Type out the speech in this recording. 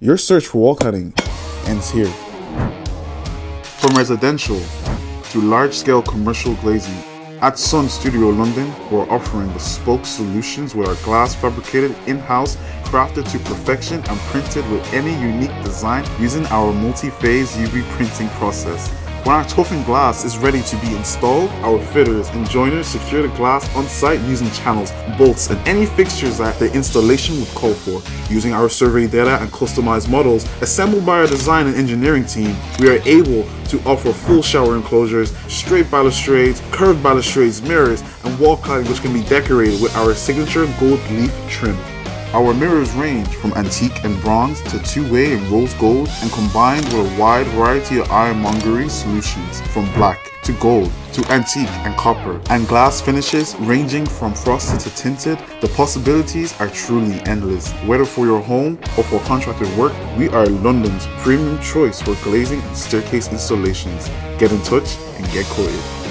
Your search for wall cladding ends here. From residential to large-scale commercial glazing, at SunStudio.London, we're offering bespoke solutions with our glass fabricated in-house, crafted to perfection and printed with any unique design using our multi-phase UV printing process. When our toughened glass is ready to be installed, our fitters and joiners secure the glass on site using channels, bolts, and any fixtures that the installation would call for. Using our survey data and customized models assembled by our design and engineering team, we are able to offer full shower enclosures, straight balustrades, curved balustrades, mirrors, and wall cladding which can be decorated with our signature gold leaf trim. Our mirrors range from antique and bronze to two-way and rose gold, and combined with a wide variety of ironmongery solutions from black to gold to antique and copper, and glass finishes ranging from frosted to tinted. The possibilities are truly endless. Whether for your home or for contracted work, we are London's premium choice for glazing and staircase installations. Get in touch and get quoted.